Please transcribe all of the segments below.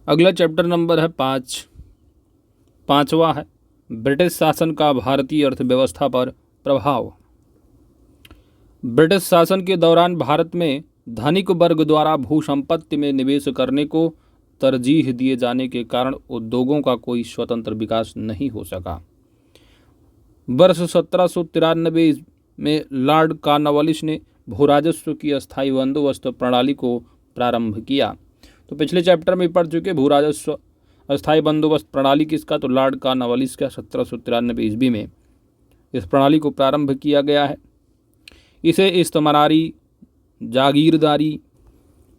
अगला chapter number है पाँचवा है ब्रिटिश शासन का भारतीय अर्थव्यवस्था पर प्रभाव। ब्रिटिश शासन के दौरान भारत में धनिक वर्ग द्वारा भू संपत्ति में निवेश करने को तरजीह दिए जाने के कारण उद्योगों का कोई स्वतंत्र विकास नहीं हो सका। वर्ष 1793 में लॉर्ड कॉर्नवालिस ने भूराजस्व की अस्थायी बंदोबस्त प्रणाली को प्रारंभ किया। तो पिछले चैप्टर में पढ़ चुके भूराजस्व अस्थायी बंदोबस्त प्रणाली किसका, तो लॉर्ड कॉर्नवालिस का 1793 ईस्वी में इस प्रणाली को प्रारंभ किया गया है। इसे इस्तेमारी, जागीरदारी,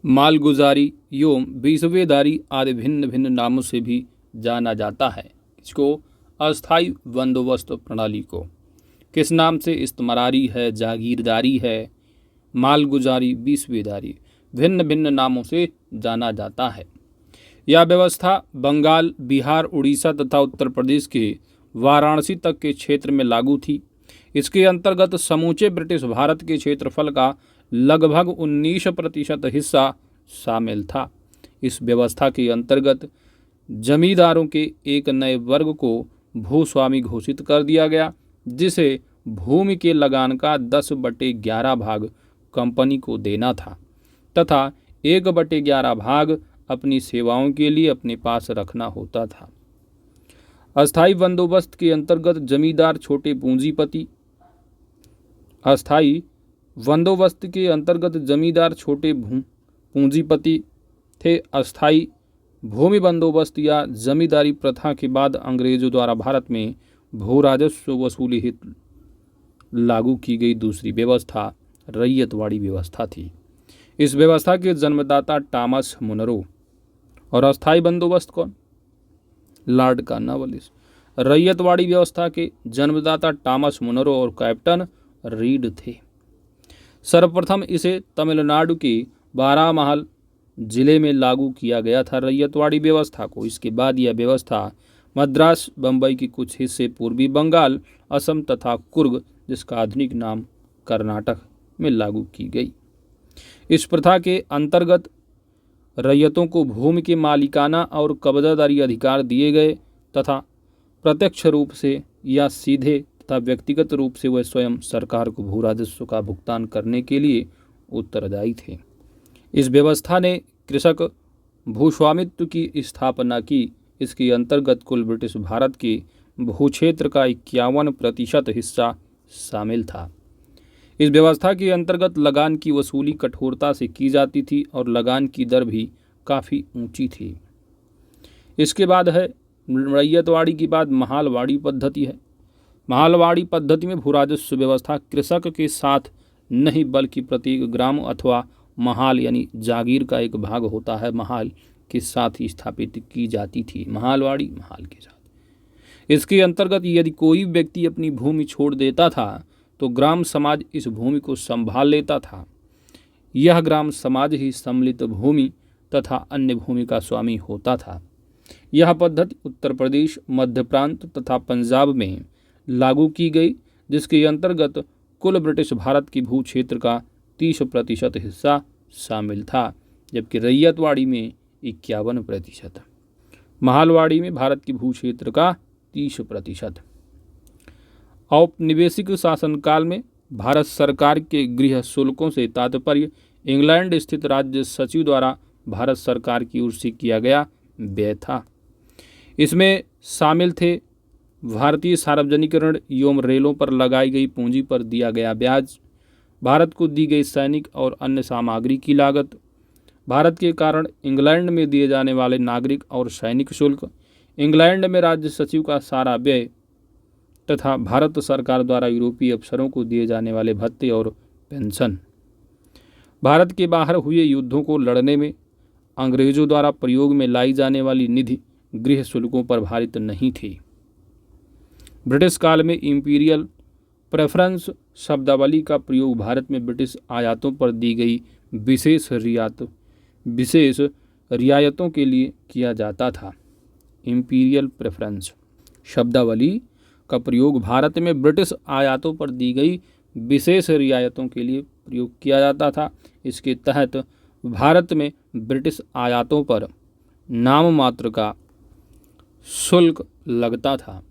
मालगुजारी एवं बीसवेदारी आदि भिन्न भिन्न नामों से भी जाना जाता है। इसको अस्थायी बंदोबस्त प्रणाली को किस नाम से, इस्तेमारी है, जागीरदारी है, मालगुजारी, बीसवेदारी, भिन्न भिन्न नामों से जाना जाता है। यह व्यवस्था बंगाल, बिहार, उड़ीसा तथा उत्तर प्रदेश के वाराणसी तक के क्षेत्र में लागू थी। इसके अंतर्गत समूचे ब्रिटिश भारत के क्षेत्रफल का लगभग 19% हिस्सा शामिल था। इस व्यवस्था के अंतर्गत जमींदारों के एक नए वर्ग को भूस्वामी घोषित कर दिया गया, जिसे भूमि के लगान का 10/11 भाग कंपनी को देना था तथा 1/11 भाग अपनी सेवाओं के लिए अपने पास रखना होता था। अस्थायी बंदोबस्त के अंतर्गत जमींदार छोटे पूंजीपति अस्थायी बंदोबस्त के अंतर्गत जमींदार छोटे पूंजीपति थे। अस्थायी भूमि बंदोबस्त या जमींदारी प्रथा के बाद अंग्रेजों द्वारा भारत में भू राजस्व वसूली हेतु लागू की गई दूसरी व्यवस्था रैयतवाड़ी व्यवस्था थी। इस व्यवस्था के जन्मदाता टॉमस मुनरो और अस्थायी बंदोबस्त कौन, लॉर्ड कॉर्नवालिस। रैयतवाड़ी व्यवस्था के जन्मदाता टॉमस मुनरो और कैप्टन रीड थे। सर्वप्रथम इसे तमिलनाडु के बारामहल जिले में लागू किया गया था रैयतवाड़ी व्यवस्था को। इसके बाद यह व्यवस्था मद्रास, बम्बई के कुछ हिस्से, पूर्वी बंगाल, असम तथा कुर्ग, जिसका आधुनिक नाम कर्नाटक, में लागू की गई। इस प्रथा के अंतर्गत रैयतों को भूमि के मालिकाना और कब्जादारी अधिकार दिए गए तथा प्रत्यक्ष रूप से या सीधे तथा व्यक्तिगत रूप से वह स्वयं सरकार को भू राजस्व का भुगतान करने के लिए उत्तरदायी थे। इस व्यवस्था ने कृषक भूस्वामित्व की स्थापना की। इसके अंतर्गत कुल ब्रिटिश भारत के भूक्षेत्र का 51% हिस्सा शामिल था। इस व्यवस्था के अंतर्गत लगान की वसूली कठोरता से की जाती थी और लगान की दर भी काफ़ी ऊंची थी। इसके बाद है रैयतवाड़ी के बाद महालवाड़ी पद्धति है। महालवाड़ी पद्धति में भूराजस्व व्यवस्था कृषक के साथ नहीं बल्कि प्रत्येक ग्राम अथवा महाल यानी जागीर का एक भाग होता है, महाल के साथ ही स्थापित की जाती थी। महालवाड़ी महाल के साथ। इसके अंतर्गत यदि कोई व्यक्ति अपनी भूमि छोड़ देता था तो ग्राम समाज इस भूमि को संभाल लेता था। यह ग्राम समाज ही सम्मिलित भूमि तथा अन्य भूमि का स्वामी होता था। यह पद्धति उत्तर प्रदेश, मध्य प्रांत तथा पंजाब में लागू की गई, जिसके अंतर्गत कुल ब्रिटिश भारत की भू क्षेत्र का 30% हिस्सा शामिल था, जबकि रैयतवाड़ी में 51%, महालवाड़ी में भारत की भू क्षेत्र का 30%। औपनिवेशिक शासनकाल में भारत सरकार के गृह शुल्कों से तात्पर्य इंग्लैंड स्थित राज्य सचिव द्वारा भारत सरकार की ओर से किया गया व्यय था। इसमें शामिल थे भारतीय सार्वजनिक ऋण एवं रेलों पर लगाई गई पूंजी पर दिया गया ब्याज, भारत को दी गई सैनिक और अन्य सामग्री की लागत, भारत के कारण इंग्लैंड में दिए जाने वाले नागरिक और सैनिक शुल्क, इंग्लैंड में राज्य सचिव का सारा व्यय तथा भारत सरकार द्वारा यूरोपीय अफसरों को दिए जाने वाले भत्ते और पेंशन। भारत के बाहर हुए युद्धों को लड़ने में अंग्रेजों द्वारा प्रयोग में लाई जाने वाली निधि गृह शुल्कों पर भारित नहीं थी। ब्रिटिश काल में इंपीरियल प्रेफरेंस शब्दावली का प्रयोग भारत में ब्रिटिश आयातों पर दी गई विशेष रियायतों के लिए किया जाता था। इंपीरियल प्रेफरेंस शब्दावली का प्रयोग भारत में ब्रिटिश आयातों पर दी गई विशेष रियायतों के लिए प्रयोग किया जाता था। इसके तहत भारत में ब्रिटिश आयातों पर नाम मात्र का शुल्क लगता था,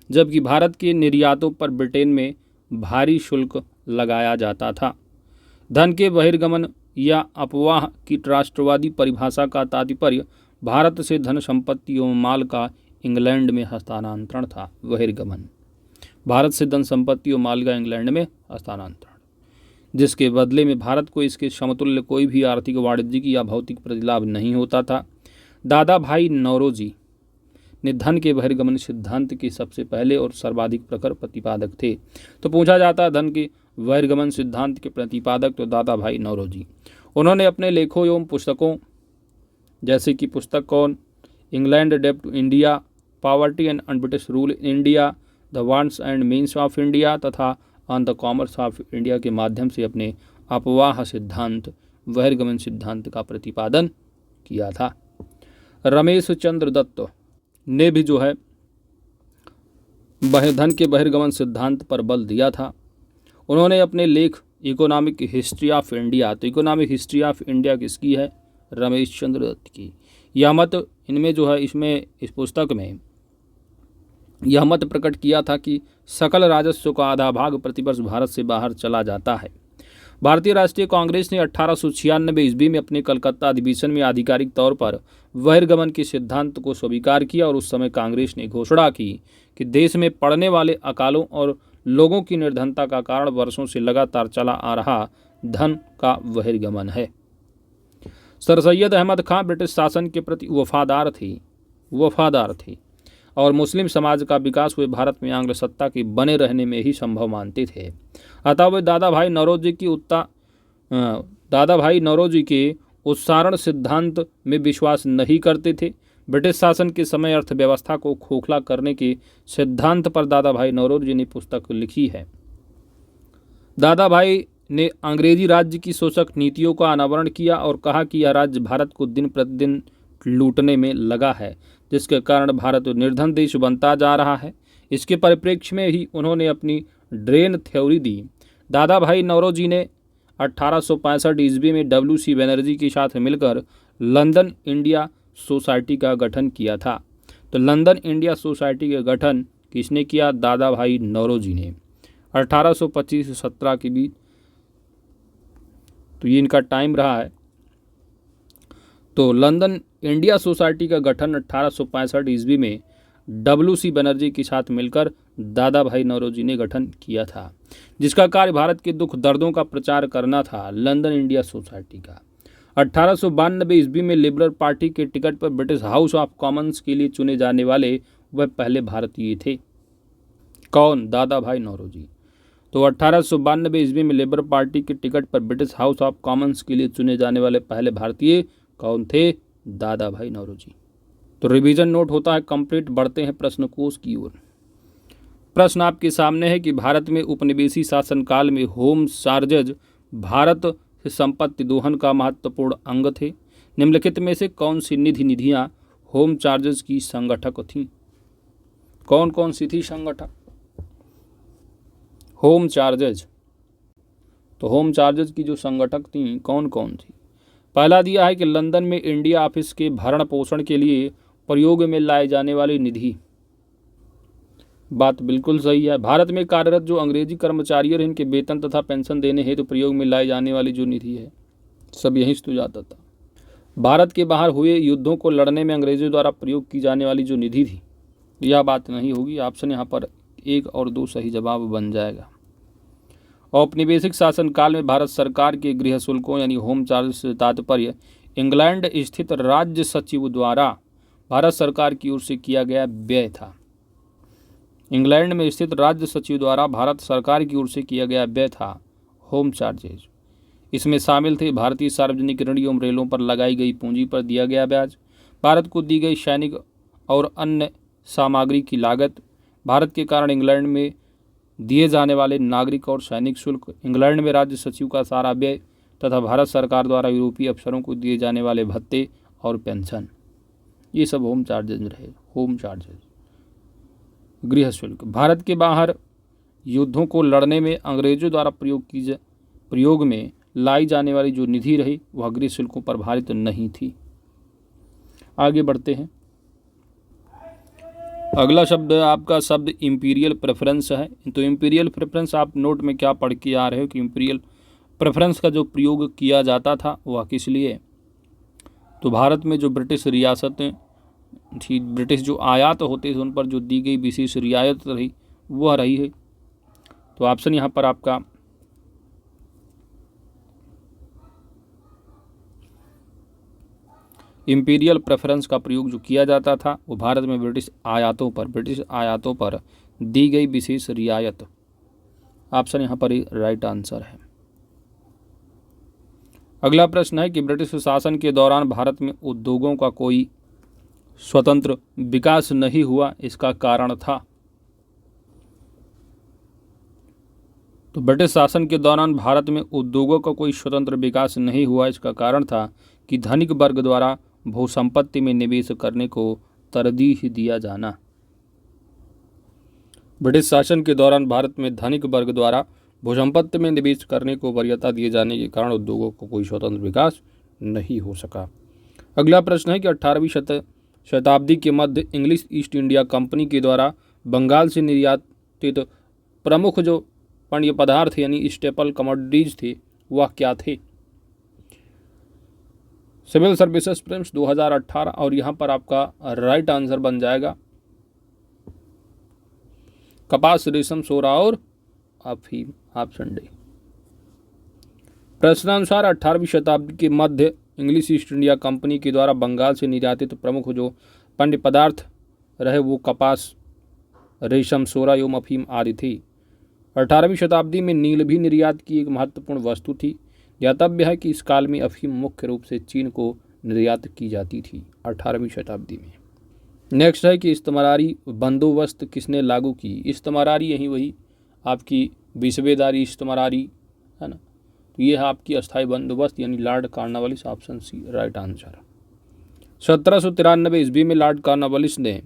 जबकि भारत के निर्यातों पर ब्रिटेन में भारी शुल्क लगाया जाता था। धन के बहिर्गमन या अपवाह की राष्ट्रवादी परिभाषा का तात्पर्य भारत से धन संपत्ति एवं माल का इंग्लैंड में हस्तांतरण था। बहिर्गमन भारत से धन संपत्ति और माल का इंग्लैंड में हस्तांतरण, जिसके बदले में भारत को इसके समतुल्य कोई भी आर्थिक, वाणिज्यिक या भौतिक प्रतिलाभ नहीं होता था। दादा भाई नौरोजी ने धन के बहिर्गमन सिद्धांत के सबसे पहले और सर्वाधिक प्रखर प्रतिपादक थे। तो पूछा जाता है धन के बहिर्गमन सिद्धांत के प्रतिपादक तो दादा भाई नौरोजी। उन्होंने अपने लेखों एवं पुस्तकों जैसे कि पुस्तक कौन, इंग्लैंड डेब्ट to India, poverty and British rule in India, the wants and means of India तथा on the commerce of India के माध्यम से अपने अपवाह सिद्धांत, बहिर्गमन सिद्धांत का प्रतिपादन किया था। रमेश चंद्र दत्त ने भी जो है धन के बहिर्गमन सिद्धांत पर बल दिया था। उन्होंने अपने लेख इकोनॉमिक हिस्ट्री ऑफ इंडिया, तो इकोनॉमिक हिस्ट्री ऑफ इंडिया किसकी है? रमेश चंद्र दत्त की। यह मत इनमें जो है इसमें इस पुस्तक में यह मत प्रकट किया था कि सकल राजस्व का आधा भाग प्रतिवर्ष भारत से बाहर चला जाता है। भारतीय राष्ट्रीय कांग्रेस ने 1896 ईस्वी में अपने कलकत्ता अधिवेशन में आधिकारिक तौर पर बहिर्गमन के सिद्धांत को स्वीकार किया और उस समय कांग्रेस ने घोषणा की कि देश में पड़ने वाले अकालों और लोगों की निर्धनता का कारण वर्षों से लगातार चला आ रहा धन का बहिर्गमन है। सर सैयद अहमद खां ब्रिटिश शासन के प्रति वफादार थे और मुस्लिम समाज का विकास हुए भारत में आंग्ल सत्ता के बने रहने में ही संभव मानते थे। अतः वे दादा भाई नौरोजी के उच्चारण सिद्धांत में विश्वास नहीं करते थे। ब्रिटिश शासन के समय अर्थव्यवस्था को खोखला करने के सिद्धांत पर दादा भाई नौरोजी ने पुस्तक लिखी है। दादा भाई ने अंग्रेजी राज्य की शोषक नीतियों का अनावरण किया और कहा कि यह राज्य भारत को दिन प्रतिदिन लूटने में लगा है, जिसके कारण भारत निर्धन देश बनता जा रहा है। इसके परिप्रेक्ष्य में ही उन्होंने अपनी ड्रेन थ्योरी दी। दादा भाई नौरोजी ने 1865 ईस्वी में WC बनर्जी के साथ मिलकर लंदन इंडिया सोसाइटी का गठन किया था। तो लंदन इंडिया सोसाइटी का गठन किसने किया? दादा भाई नौरोजी ने 1825 से 17 के बीच, तो ये इनका टाइम रहा है। तो लंदन इंडिया सोसाइटी का गठन 1865 ईस्वी में WC बनर्जी के साथ मिलकर दादा भाई नौरोजी ने गठन किया था, जिसका कार्य भारत के दुख दर्दों का प्रचार करना था। लंदन इंडिया सोसाइटी का 1892 ईस्वी में लिबरल पार्टी के टिकट पर ब्रिटिश हाउस ऑफ कॉमन्स के लिए चुने जाने वाले वह पहले भारतीय थे। कौन? दादा भाई नौरोजी। तो 1892 ईस्वी में लिबरल पार्टी के टिकट पर ब्रिटिश हाउस ऑफ कॉमन्स के लिए चुने जाने वाले पहले भारतीय कौन थे? दादा भाई नौरोजी। तो रिवीजन नोट होता है कंप्लीट। बढ़ते हैं प्रश्न कोश की ओर। प्रश्न आपके सामने है कि भारत में उपनिवेशी शासनकाल में होम चार्जेज भारत से संपत्ति दोहन का महत्वपूर्ण अंग थे। निम्नलिखित में से कौन सी निधियां होम चार्जेज की संगठक थीं? कौन कौन सी थी संगठक होम चार्जेज? तो होम चार्जेज की जो संगठक थी कौन कौन थी? पहला दिया है कि लंदन में इंडिया ऑफिस के भरण पोषण के लिए प्रयोग में लाए जाने वाली निधि। बात बिल्कुल सही है। भारत में कार्यरत जो अंग्रेजी कर्मचारी और इनके वेतन तथा पेंशन देने हेतु प्रयोग में लाई जाने वाली जो निधि है, सब यहीं से तो जाता था। भारत के बाहर हुए युद्धों को लड़ने में अंग्रेजों द्वारा प्रयोग की जाने वाली जो निधि थी, यह बात नहीं होगी। ऑप्शन यहाँ पर 1 और 2 सही जवाब बन जाएगा। औपनिवेशिक शासनकाल में भारत सरकार के गृह शुल्कों यानी होम चार्ज से तात्पर्य इंग्लैंड स्थित राज्य सचिव द्वारा भारत सरकार की ओर से किया गया व्यय था। इंग्लैंड में स्थित राज्य सचिव द्वारा भारत सरकार की ओर से किया गया व्यय था होम चार्जेज। इसमें शामिल थे भारतीय सार्वजनिक ऋण एवं रेलों पर लगाई गई पूंजी पर दिया गया ब्याज, भारत को दी गई सैनिक और अन्य सामग्री की लागत, भारत के कारण इंग्लैंड में दिए जाने वाले नागरिक और सैनिक शुल्क, इंग्लैंड में राज्य सचिव का सारा व्यय तथा भारत सरकार द्वारा यूरोपीय अफसरों को दिए जाने वाले भत्ते और पेंशन, ये सब होम चार्जेज रहे। होम चार्जेज गृह शुल्क। भारत के बाहर युद्धों को लड़ने में अंग्रेजों द्वारा प्रयोग में लाई जाने वाली जो निधि रही वह गृह शुल्कों पर भारित नहीं थी। आगे बढ़ते हैं। अगला शब्द है आपका शब्द इंपीरियल प्रेफरेंस है। तो इंपीरियल प्रेफरेंस आप नोट में क्या पढ़ के आ रहे हो कि इंपीरियल प्रेफरेंस का जो प्रयोग किया जाता था वह किस लिए? तो भारत में जो ब्रिटिश रियासतें थी, ब्रिटिश जो आयात होते थे उन पर जो दी गई विशेष रियायत रही वह रही है। तो ऑप्शन यहाँ पर आपका इंपीरियल प्रेफरेंस का प्रयोग जो किया जाता था वो भारत में ब्रिटिश आयातों पर दी गई विशेष रियायत। ऑप्शन यहाँ पर राइट आंसर है। अगला प्रश्न है कि ब्रिटिश शासन के दौरान भारत में उद्योगों का कोई स्वतंत्र विकास नहीं हुआ, इसका कारण था? तो ब्रिटिश शासन के दौरान भारत में उद्योगों का कोई स्वतंत्र विकास नहीं हुआ, इसका कारण था कि धनिक वर्ग द्वारा भू संपत्ति में निवेश करने को तरजीह दिया जाना। ब्रिटिश शासन के दौरान भारत में धनिक वर्ग द्वारा भू संपत्ति में निवेश करने को वरीयता दिए जाने के कारण उद्योगों को कोई स्वतंत्र विकास नहीं हो सका। अगला प्रश्न है कि 18वीं शताब्दी के मध्य इंग्लिश ईस्ट इंडिया कंपनी के द्वारा बंगाल से निर्यातित प्रमुख जो पेय पदार्थ यानी स्टेपल कमोडिटीज थे वह क्या थे? सिविल सर्विसेज प्रीलिम्स 2018 और यहाँ पर आपका राइट आंसर बन जाएगा कपास, रेशम, सोरा और अफीम। Option D. प्रश्नानुसार 18वीं शताब्दी के मध्य इंग्लिश ईस्ट इंडिया कंपनी के द्वारा बंगाल से निर्यातित प्रमुख जो पेय पदार्थ रहे वो कपास, रेशम, सोरा एवं अफीम आदि थी। 18वीं शताब्दी में नील भी निर्यात की एक महत्वपूर्ण वस्तु थी। ज्ञातव्य है कि इस काल में अफीम मुख्य रूप से चीन को निर्यात की जाती थी 18वीं शताब्दी में। नेक्स्ट है कि इस्तमरारी बंदोबस्त किसने लागू की? इस्तमरारी यही वही आपकी विश्वेदारी इस्तमरारी है ना। तो ये है आपकी अस्थायी बंदोबस्त यानी Lord Cornwallis. Option C right answer. 1793 ईस्वी में लॉर्ड कॉर्नवालिस ने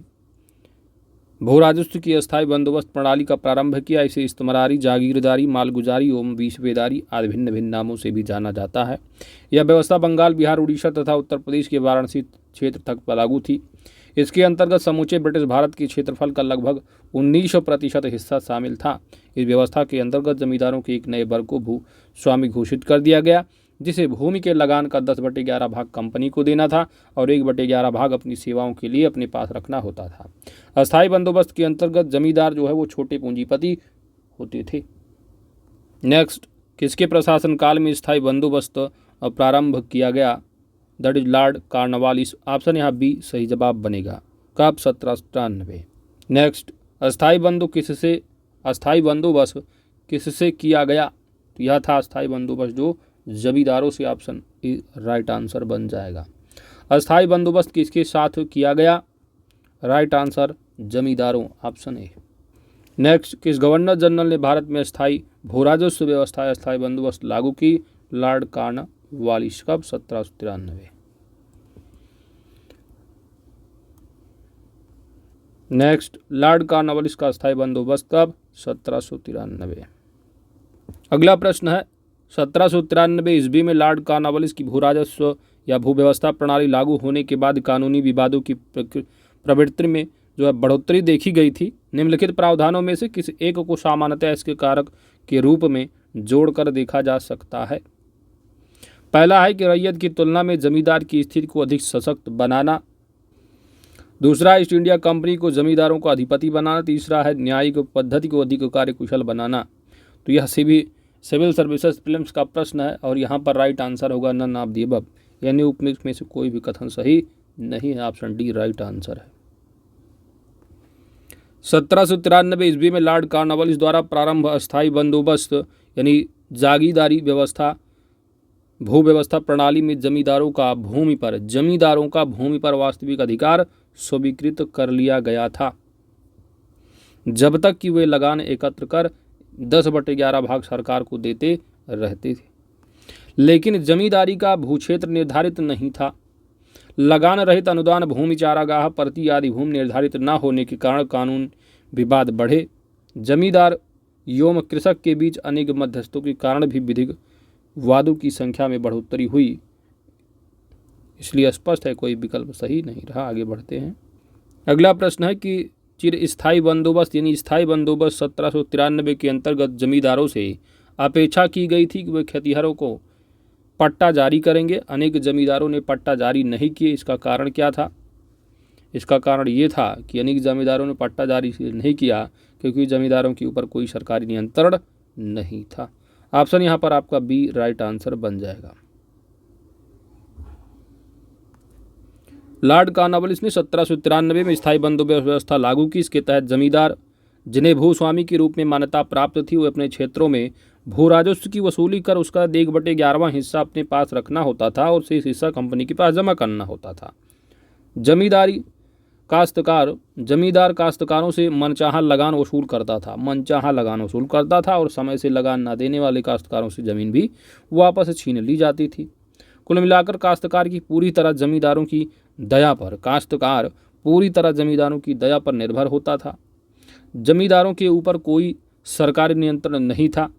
भू राजस्व की अस्थायी बंदोबस्त प्रणाली का प्रारंभ किया। इसे इस्तमरारी, जागीरदारी, मालगुजारी एवं विश्वेदारी आदि भिन्न भिन्न नामों से भी जाना जाता है। यह व्यवस्था बंगाल, बिहार, उड़ीसा तथा उत्तर प्रदेश के वाराणसी क्षेत्र तक लागू थी। इसके अंतर्गत समूचे ब्रिटिश भारत के क्षेत्रफल का लगभग 19% हिस्सा शामिल था। इस व्यवस्था के अंतर्गत जमींदारों के एक नए वर्ग को भू स्वामी घोषित कर दिया गया, जिसे भूमि के लगान का 10/11 भाग कंपनी को देना था और 1/11 भाग अपनी सेवाओं के लिए अपने पास रखना होता था। अस्थायी बंदोबस्त के अंतर्गत जमींदार जो है वो छोटे पूंजीपति होते थे। नेक्स्ट, किसके प्रशासन काल में स्थायी बंदोबस्त प्रारंभ किया गया? That is Lord Cornwallis. Option यहाँ बी सही जवाब बनेगा। कब? 1793। नेक्स्ट, अस्थायी बंदोबस्त किससे किया गया? तो यह था अस्थायी बंदोबस्त जो जमींदारों से। ऑप्शन ए राइट आंसर बन जाएगा। अस्थायी बंदोबस्त किसके साथ किया गया? राइट आंसर जमींदारों। Option A. नेक्स्ट, किस गवर्नर जनरल ने भारत में अस्थायी भू राजस्व व्यवस्था अस्थायी बंदोबस्त लागू की? Lord Cornwallis. कब? 1793। नेक्स्ट, लॉर्ड कॉर्नवालिस का अस्थायी बंदोबस्त कब? 1793। अगला प्रश्न है 1793 ईस्वी में लॉर्ड कॉर्नवालिस की भू राजस्व या भू व्यवस्था प्रणाली लागू होने के बाद कानूनी विवादों की प्रवृत्ति में जो है बढ़ोतरी देखी गई थी। निम्नलिखित प्रावधानों में से किसी एक को सामान्यतः इसके कारक के रूप में जोड़कर देखा जा सकता है। पहला है कि रैयत की तुलना में जमींदार की स्थिति को अधिक सशक्त बनाना। दूसरा, ईस्ट इंडिया कंपनी को जमींदारों को अधिपति बनाना। तीसरा है न्यायिक पद्धति को अधिक कार्यकुशल बनाना। तो यह सिविल सर्विसेज प्रीलिम्स का प्रश्न है और यहाँ पर राइट आंसर होगा नन ऑफ द अबव, यानी उपनिक्त में से कोई भी कथन सही नहीं है। ऑप्शन डी राइट आंसर है। 1793 ईस्वी में लॉर्ड कॉर्नवालिस द्वारा प्रारंभ अस्थायी बंदोबस्त यानी जागीरदारी व्यवस्था भू व्यवस्था प्रणाली में जमींदारों का भूमि पर वास्तविक अधिकार स्वीकृत कर लिया गया था, जब तक कि वे लगान एकत्र कर 10/11 भाग सरकार को देते रहते थे। लेकिन जमींदारी का भूक्षेत्र निर्धारित नहीं था। लगान रहित अनुदान भूमि, चारागाह, परती आदि भूमि निर्धारित न होने के कारण कानून विवाद बढ़े। जमींदार एवं कृषक के बीच अनेक मध्यस्थों के कारण भी विधिक वादों की संख्या में बढ़ोतरी हुई। इसलिए स्पष्ट है कोई विकल्प सही नहीं रहा। आगे बढ़ते हैं। अगला प्रश्न है कि चिरस्थायी बंदोबस्त यानी स्थायी बंदोबस्त 1793 के अंतर्गत जमींदारों से अपेक्षा की गई थी कि वे खेतिहरों को पट्टा जारी करेंगे। अनेक जमींदारों ने पट्टा जारी नहीं किए। इसका कारण क्या था? इसका कारण ये था कि अनेक जमींदारों ने पट्टा जारी नहीं किया क्योंकि जमींदारों के ऊपर कोई सरकारी नियंत्रण नहीं था। ऑप्शन यहाँ पर आपका बी राइट आंसर बन जाएगा। लॉर्ड कॉर्नवालिस ने 1793 में स्थायी बंदोबस्त व्यवस्था लागू की। इसके तहत जमींदार जिन्हें भूस्वामी के रूप में मान्यता प्राप्त थी, वे अपने क्षेत्रों में भू राजस्व की वसूली कर उसका 1/11वां हिस्सा अपने पास रखना होता था और शेष हिस्सा कंपनी के पास जमा करना होता था। जमींदार काश्तकारों से मनचाहा लगान वसूल करता था और समय से लगान न देने वाले काश्तकारों से जमीन भी वापस छीन ली जाती थी। कुल मिलाकर काश्तकार पूरी तरह जमींदारों की दया पर निर्भर होता था। जमींदारों के ऊपर कोई सरकारी नियंत्रण नहीं था।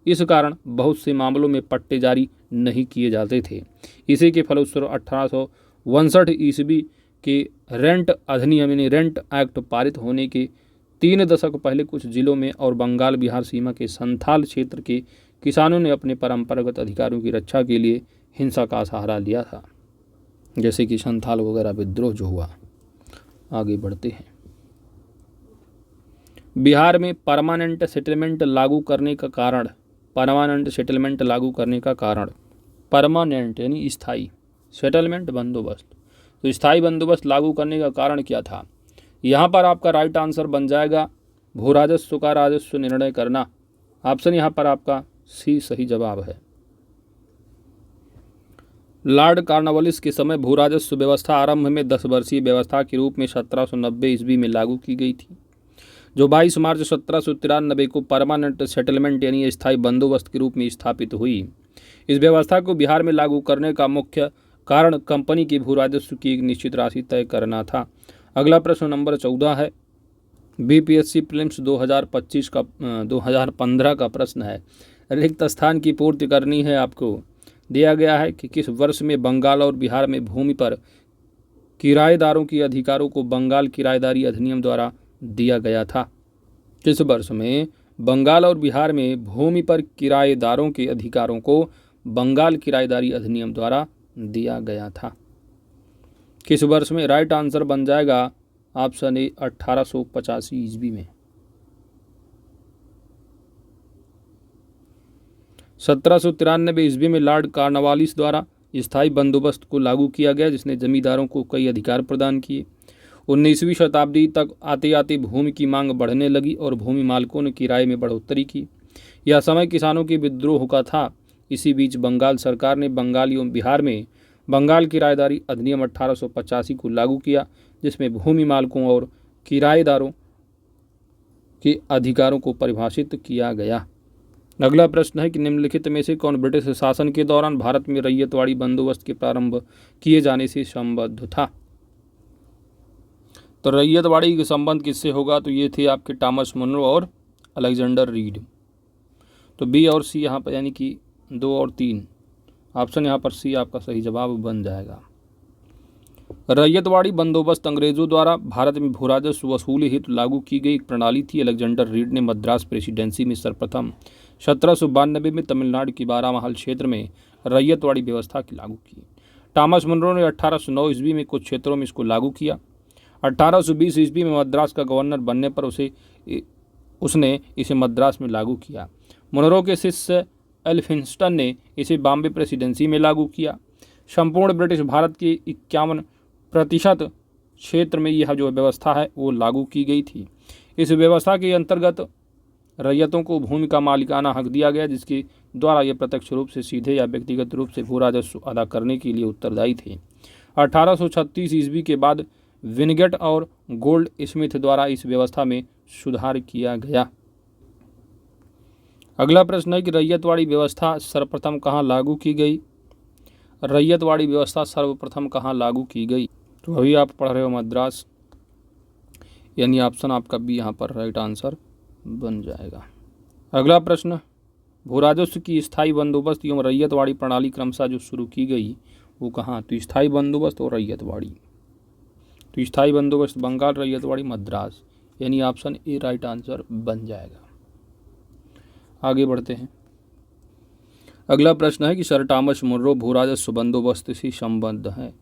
इस कारण बहुत से मामलों में पट्टे जारी नहीं किए जाते थे। इसी के फलस्वरूप 1859 ईस्वी के रेंट अधिनियम यानी रेंट एक्ट पारित होने के 3 दशक पहले कुछ जिलों में और बंगाल बिहार सीमा के संथाल क्षेत्र के किसानों ने अपने परंपरागत अधिकारों की रक्षा के लिए हिंसा का सहारा लिया था, जैसे कि संथाल वगैरह विद्रोह जो हुआ। आगे बढ़ते हैं। बिहार में परमानेंट सेटलमेंट लागू करने का कारण, परमानेंट यानी स्थायी, सेटलमेंट बंदोबस्त, तो स्थायी बंदोबस्त लागू करने का कारण क्या था? यहाँ पर आपका राइट आंसर बन जाएगा भू राजस्व का राजस्व निर्णय करना। ऑप्शन यहाँ पर आपका सी सही जवाब है। लॉर्ड कॉर्नवालिस के समय भू राजस्व व्यवस्था आरंभ में 10 वर्षीय व्यवस्था के रूप में 1790 ईस्वी में लागू की गई थी, जो 22 मार्च 1793 को परमानेंट सेटलमेंट यानी स्थायी बंदोबस्त के रूप में स्थापित हुई। इस व्यवस्था को बिहार में लागू करने का मुख्य कारण कंपनी के भू राजस्व की एक निश्चित राशि तय करना था। अगला प्रश्न नंबर 14 है। बीपीएससी प्रीलिम्स 2015 का प्रश्न है। रिक्त स्थान की पूर्ति करनी है आपको। दिया गया है कि किस वर्ष में बंगाल और बिहार में भूमि पर किराएदारों के अधिकारों को बंगाल किराएदारी अधिनियम द्वारा दिया गया था? किस वर्ष में बंगाल और बिहार में भूमि पर किराएदारों के अधिकारों को बंगाल किराएदारी अधिनियम द्वारा दिया गया था? किस वर्ष में? राइट आंसर बन जाएगा ऑप्शन ए 1885 ईस्वी में। 1793 ईस्वी में लॉर्ड कॉर्नवालिस द्वारा स्थायी बंदोबस्त को लागू किया गया, जिसने जमींदारों को कई अधिकार प्रदान किए। 19वीं शताब्दी तक आते आते भूमि की मांग बढ़ने लगी और भूमि मालिकों ने किराए में बढ़ोतरी की। यह समय किसानों के विद्रोह का था। इसी बीच बंगाल सरकार ने बंगाल एवं बिहार में बंगाल किराएदारी अधिनियम 1885 को लागू किया, जिसमें भूमि मालिकों और किराएदारों के अधिकारों को परिभाषित किया गया। अगला प्रश्न है कि निम्नलिखित में से कौन ब्रिटिश शासन के दौरान भारत में रैयतवाड़ी बंदोबस्त के प्रारंभ किए जाने से संबद्ध था? तो रैयतवाड़ी के संबंध किससे होगा? तो ये थे आपके टॉमस मुनरो और अलेक्जेंडर रीड। तो बी और सी यहाँ पर यानी कि 2 और 3 ऑप्शन यहाँ पर सी आपका सही जवाब बन जाएगा। रैयतवाड़ी बंदोबस्त अंग्रेजों द्वारा भारत में भू राजस्व वसूली हेतु लागू की गई एक प्रणाली थी। अलेक्जेंडर रीड ने मद्रास प्रेसिडेंसी में सर्वप्रथम 1792 में तमिलनाडु की बारामहल क्षेत्र में रैयतवाड़ी व्यवस्था की लागू की। टॉमस मुनरो ने 1809 ईस्वी में कुछ क्षेत्रों में इसको लागू किया। 1820 ईस्वी में मद्रास का गवर्नर बनने पर उसने इसे मद्रास में लागू किया। मुनरो के शिष्य एल्फिंस्टन ने इसे बॉम्बे प्रेसिडेंसी में लागू किया। संपूर्ण ब्रिटिश भारत के 51% क्षेत्र में यह जो व्यवस्था है वो लागू की गई थी। इस व्यवस्था के अंतर्गत रैयतों को भूमि का मालिकाना हक दिया गया, जिसके द्वारा ये प्रत्यक्ष रूप से सीधे या व्यक्तिगत रूप से भू राजस्व अदा करने के लिए उत्तरदायी थे। 1836 ईस्वी के बाद विनगेट और गोल्ड स्मिथ द्वारा इस व्यवस्था में सुधार किया गया। अगला प्रश्न है कि रैयतवाड़ी व्यवस्था सर्वप्रथम कहाँ लागू की गई? रैयतवाड़ी व्यवस्था सर्वप्रथम कहाँ लागू की गई? तो अभी आप पढ़ रहे हो मद्रास, यानी ऑप्शन आपका बी यहाँ पर राइट आंसर बन जाएगा। अगला प्रश्न, भू राजस्व की स्थायी बंदोबस्त एवं रैयतवाड़ी प्रणाली क्रमशः जो शुरू की गई वो कहाँ, तो स्थायी बंदोबस्त और रैयतवाड़ी। तो स्थायी बंदोबस्त बंगाल, रैयतवाड़ी मद्रास, यानी ऑप्शन ए राइट आंसर बन जाएगा। आगे बढ़ते हैं। अगला प्रश्न है कि सर टॉमस मुनरो भू राजस्व बंदोबस्त से संबद्ध है।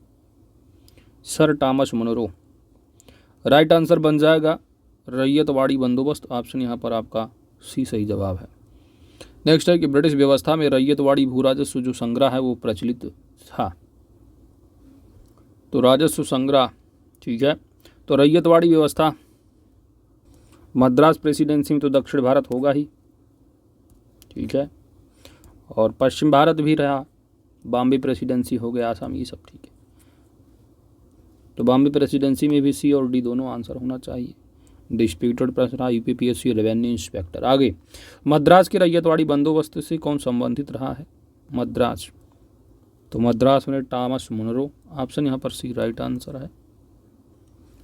Sir Thomas Munro, right answer बन जाएगा रैयतवाड़ी बंदोबस्त, ऑप्शन यहाँ पर आपका सी सही जवाब है। नेक्स्ट है कि ब्रिटिश व्यवस्था में रैयतवाड़ी भू राजस्व जो संग्रह है वो प्रचलित था। तो राजस्व संग्रह, ठीक है। तो रैयतवाड़ी व्यवस्था मद्रास प्रेसिडेंसी में तो दक्षिण भारत होगा ही, ठीक है, और पश्चिम भारत भी रहा, बॉम्बे प्रेसिडेंसी हो गया, आसाम, ये सब ठीक है। तो बॉम्बे प्रेसिडेंसी में भी सी और डी दोनों आंसर होना चाहिए। डिस्प्यूटेड प्रश्न रहा, यूपीपीएससी रेवेन्यू इंस्पेक्टर। आगे, मद्रास के रैयतवाड़ी बंदोबस्त से कौन संबंधित रहा है? मद्रास, तो मद्रास में टॉमस मुनरो, ऑप्शन यहाँ पर सी राइट आंसर है।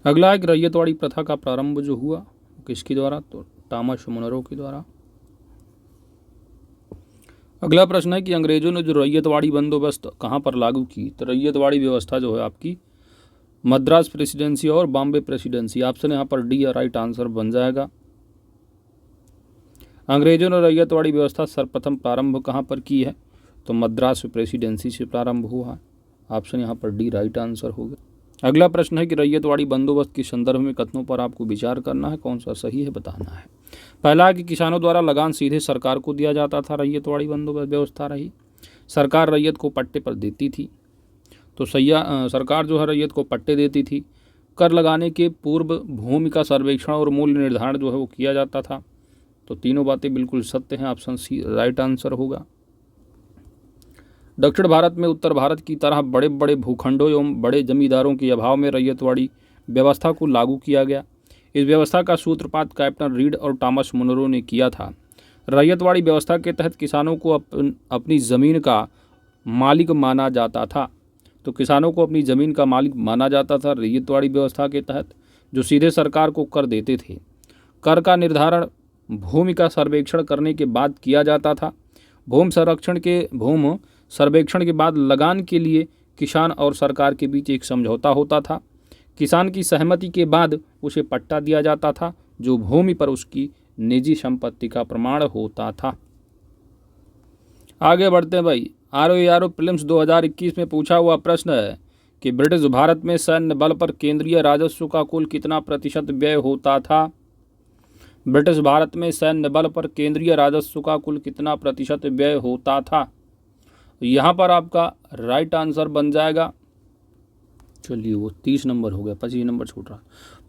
अगला है कि रैयतवाड़ी प्रथा का प्रारंभ जो हुआ किसके द्वारा? तो टॉमस मुनरो के द्वारा। अगला प्रश्न है कि अंग्रेजों ने जो रैयतवाड़ी बंदोबस्त कहाँ पर लागू की? तो रैयतवाड़ी व्यवस्था जो है आपकी मद्रास प्रेसिडेंसी और बॉम्बे प्रेसिडेंसी, ऑप्शन यहाँ पर डी राइट आंसर बन जाएगा। अंग्रेजों ने रैयतवाड़ी व्यवस्था सर्वप्रथम प्रारंभ कहाँ पर की है? तो मद्रास प्रेसिडेंसी से प्रारंभ हुआ है, ऑप्शन यहाँ पर डी राइट आंसर होगा। अगला प्रश्न है कि रैयतवाड़ी बंदोबस्त के संदर्भ में कथनों पर आपको विचार करना है, कौन सा सही है बताना है। पहला है कि किसानों द्वारा लगान सीधे सरकार को दिया जाता था, रैयतवाड़ी बंदोबस्त व्यवस्था रही। सरकार रैयत को पट्टे पर देती थी, तो सरकार जो है रैयत को पट्टे देती थी। कर लगाने के पूर्व भूमि का सर्वेक्षण और मूल्य निर्धारण जो है वो किया जाता था। तो तीनों बातें बिल्कुल सत्य हैं, ऑप्शन सी राइट आंसर होगा। दक्षिण भारत में उत्तर भारत की तरह बड़े बड़े भूखंडों एवं बड़े जमींदारों के अभाव में रैयतवाड़ी व्यवस्था को लागू किया गया। इस व्यवस्था का सूत्रपात कैप्टन रीड और टॉमस मुनरो ने किया था। रैयतवाड़ी व्यवस्था के तहत किसानों को अपनी ज़मीन का मालिक माना जाता था। तो किसानों को अपनी ज़मीन का मालिक माना जाता था रैयतवाड़ी व्यवस्था के तहत, जो सीधे सरकार को कर देते थे। कर का निर्धारण भूमि का सर्वेक्षण करने के बाद किया जाता था। भूमि सर्वेक्षण के बाद लगान के लिए किसान और सरकार के बीच एक समझौता होता था। किसान की सहमति के बाद उसे पट्टा दिया जाता था, जो भूमि पर उसकी निजी संपत्ति का प्रमाण होता था। आगे बढ़ते हैं भाई। ROARO प्रीलिम्स 2021 में पूछा हुआ प्रश्न है कि ब्रिटिश भारत में सैन्य बल पर केंद्रीय राजस्व का कुल कितना प्रतिशत व्यय होता था? ब्रिटिश भारत में सैन्य बल पर केंद्रीय राजस्व का कुल कितना प्रतिशत व्यय होता था? यहाँ पर आपका राइट आंसर बन जाएगा, चलिए वो 30 नंबर हो गया, 25 नंबर छूट रहा।